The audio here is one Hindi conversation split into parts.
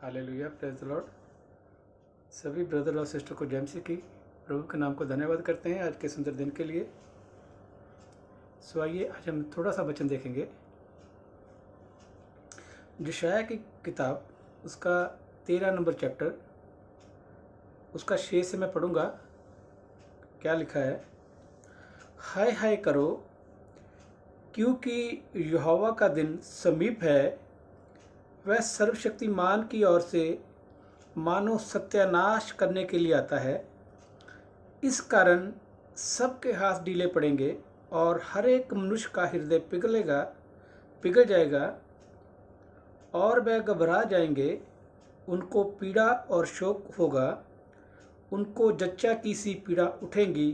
Hallelujah, praise the Lord. सभी ब्रदर और सिस्टर को जय मसीह की। प्रभु के नाम को धन्यवाद करते हैं आज के सुंदर दिन के लिए। सो आइए आज हम थोड़ा सा वचन देखेंगे। यशायाह की किताब उसका 13 नंबर चैप्टर, उसका शेष से मैं पढ़ूंगा। क्या लिखा है? हाय हाय करो, क्योंकि यहोवा का दिन समीप है। वह सर्वशक्तिमान की ओर से मानो सत्यानाश करने के लिए आता है। इस कारण सबके हाथ ढीले पड़ेंगे और हर एक मनुष्य का हृदय पिघल जाएगा और वह घबरा जाएंगे। उनको पीड़ा और शोक होगा, उनको जच्चा की सी पीड़ा उठेंगी।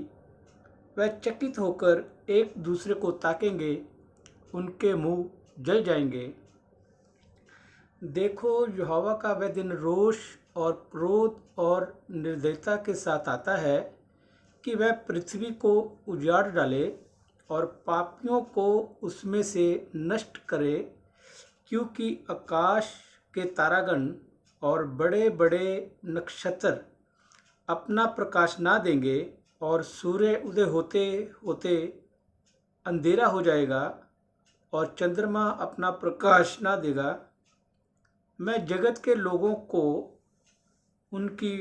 वह चकित होकर एक दूसरे को ताकेंगे, उनके मुंह जल जाएंगे। देखो, यहोवा का वह दिन रोष और क्रोध और निर्दयता के साथ आता है कि वह पृथ्वी को उजाड़ डाले और पापियों को उसमें से नष्ट करे, क्योंकि आकाश के तारागण और बड़े बड़े नक्षत्र अपना प्रकाश ना देंगे और सूर्य उदय होते होते अंधेरा हो जाएगा और चंद्रमा अपना प्रकाश ना देगा। मैं जगत के लोगों को उनकी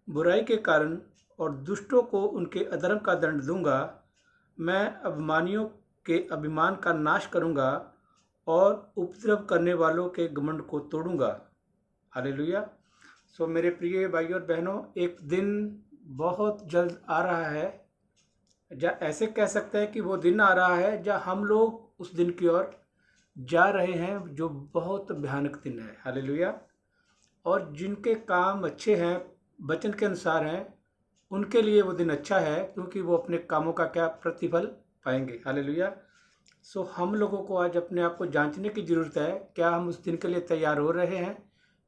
बुराई के कारण और दुष्टों को उनके अधर्म का दंड दूंगा। मैं अभिमानियों के अभिमान का नाश करूंगा और उपद्रव करने वालों के घमंड को तोड़ूंगा। हालेलुया। सो मेरे प्रिय भाइयों और बहनों, एक दिन बहुत जल्द आ रहा है। ऐसे कह सकते हैं कि वो दिन आ रहा है जब हम लोग उस दिन की ओर जा रहे हैं, जो बहुत भयानक दिन है। हालेलुया। और जिनके काम अच्छे हैं, वचन के अनुसार हैं, उनके लिए वो दिन अच्छा है, क्योंकि वो अपने कामों का क्या प्रतिफल पाएंगे। हालेलुया। सो हम लोगों को आज अपने आप को जांचने की ज़रूरत है। क्या हम उस दिन के लिए तैयार हो रहे हैं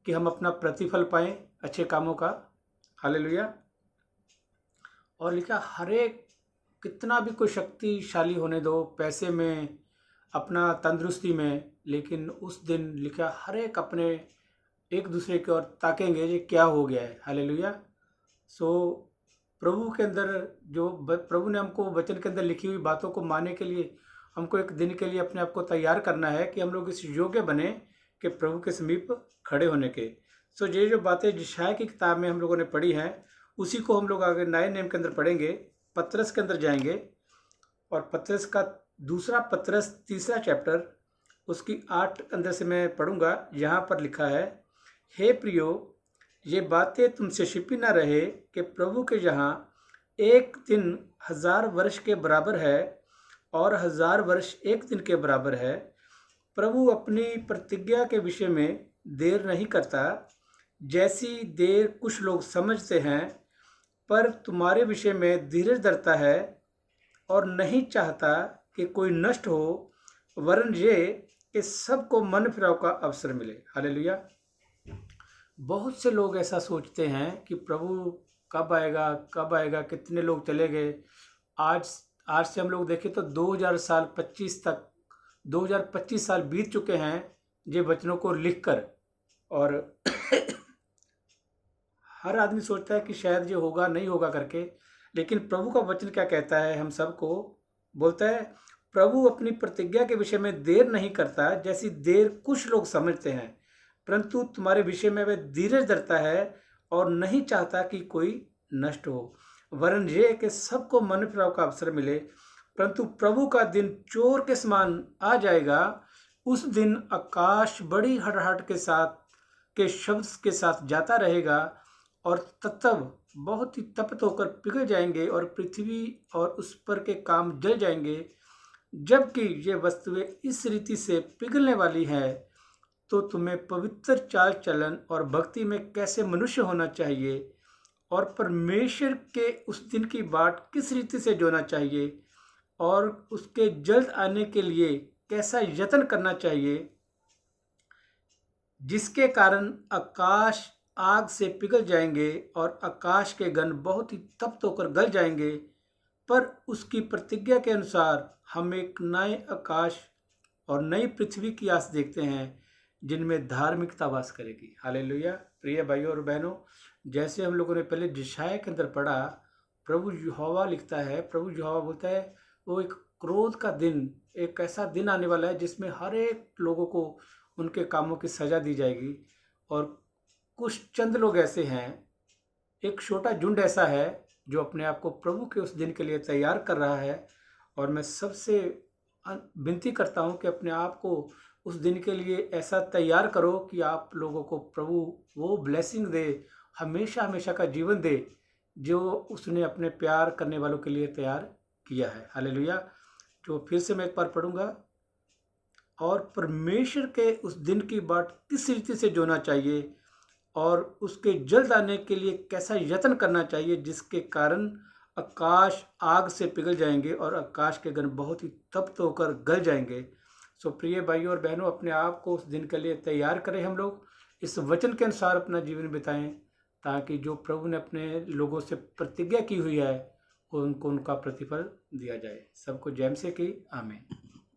कि हम अपना प्रतिफल पाएं अच्छे कामों का? हालेलुया। और लिखा, हर एक कितना भी कोई शक्तिशाली होने दो, पैसे में, अपना तंदुरुस्ती में, लेकिन उस दिन लिखा हर एक अपने एक दूसरे की ओर ताकेंगे ये क्या हो गया है। हालेलुया। सो प्रभु के अंदर जो प्रभु ने हमको वचन के अंदर लिखी हुई बातों को मानने के लिए हमको एक दिन के लिए अपने आप को तैयार करना है कि हम लोग इस योग्य बने कि प्रभु के समीप खड़े होने के। सो ये जो बातें यशायाह की किताब में हम लोगों ने पढ़ी हैं, उसी को हम लोग आगे नए नेम के अंदर पढ़ेंगे। पतरस के अंदर जाएंगे और पतरस का दूसरा पतरस 3 चैप्टर, उसकी 8 अंदर से मैं पढ़ूंगा। यहाँ पर लिखा है, हे प्रियो, ये बातें तुमसे छिपी ना रहे कि प्रभु के यहाँ एक दिन 1000 वर्ष के बराबर है और 1000 वर्ष एक दिन के बराबर है। प्रभु अपनी प्रतिज्ञा के विषय में देर नहीं करता, जैसी देर कुछ लोग समझते हैं, पर तुम्हारे विषय में धीरज धरता है और नहीं चाहता कि कोई नष्ट हो, वरन ये कि सबको मन फिराव का अवसर मिले। हालेलुया। बहुत से लोग ऐसा सोचते हैं कि प्रभु कब आएगा कब आएगा, कितने लोग चले गए। आज से हम लोग देखें तो 2025 साल बीत चुके हैं ये वचनों को लिखकर, और हर आदमी सोचता है कि शायद ये होगा नहीं होगा करके, लेकिन प्रभु का वचन क्या कहता है? हम सबको बोलता है, प्रभु अपनी प्रतिज्ञा के विषय में देर नहीं करता, जैसी देर कुछ लोग समझते हैं, परंतु तुम्हारे विषय में वह धीरज धरता है और नहीं चाहता कि कोई नष्ट हो, वरन ये कि सबको मन फिराव का अवसर मिले। परंतु प्रभु का दिन चोर के समान आ जाएगा। उस दिन आकाश बड़ी हड़हट के शब्द के साथ जाता रहेगा और तत्व बहुत ही तपित होकर पिघल जाएंगे और पृथ्वी और उस पर के काम जल जाएंगे। जबकि ये वस्तुएं इस रीति से पिघलने वाली हैं, तो तुम्हें पवित्र चाल चलन और भक्ति में कैसे मनुष्य होना चाहिए और परमेश्वर के उस दिन की बाट किस रीति से जोना चाहिए और उसके जल्द आने के लिए कैसा यत्न करना चाहिए, जिसके कारण आकाश आग से पिघल जाएंगे और आकाश के गण बहुत ही तप्त होकर गल जाएंगे। पर उसकी प्रतिज्ञा के अनुसार हम एक नए आकाश और नई पृथ्वी की आस देखते हैं, जिनमें धार्मिकता वास करेगी। हालेलुया। प्रिय भाइयों और बहनों, जैसे हम लोगों ने पहले यशायाह के अंदर पढ़ा, प्रभु यहोवा लिखता है, प्रभु यहोवा बोलता है वो एक क्रोध का दिन, एक ऐसा दिन आने वाला है जिसमें हर एक लोगों को उनके कामों की सजा दी जाएगी। और कुछ चंद लोग ऐसे हैं, एक छोटा झुंड ऐसा है जो अपने आप को प्रभु के उस दिन के लिए तैयार कर रहा है। और मैं सबसे विनती करता हूं कि अपने आप को उस दिन के लिए ऐसा तैयार करो कि आप लोगों को प्रभु वो ब्लेसिंग दे, हमेशा हमेशा का जीवन दे जो उसने अपने प्यार करने वालों के लिए तैयार किया है। हालेलुया। तो फिर से मैं एक बार पढ़ूंगा। और परमेश्वर के उस दिन की बाट किस रीति से जोना चाहिए और उसके जल्द आने के लिए कैसा यत्न करना चाहिए, जिसके कारण आकाश आग से पिघल जाएंगे और आकाश के गण बहुत ही तप्त होकर गल जाएंगे। सो प्रिय भाइयों और बहनों, अपने आप को उस दिन के लिए तैयार करें। हम लोग इस वचन के अनुसार अपना जीवन बिताएं, ताकि जो प्रभु ने अपने लोगों से प्रतिज्ञा की हुई है उनको उनका प्रतिफल दिया जाए। सबको जय मसीह की आमीन।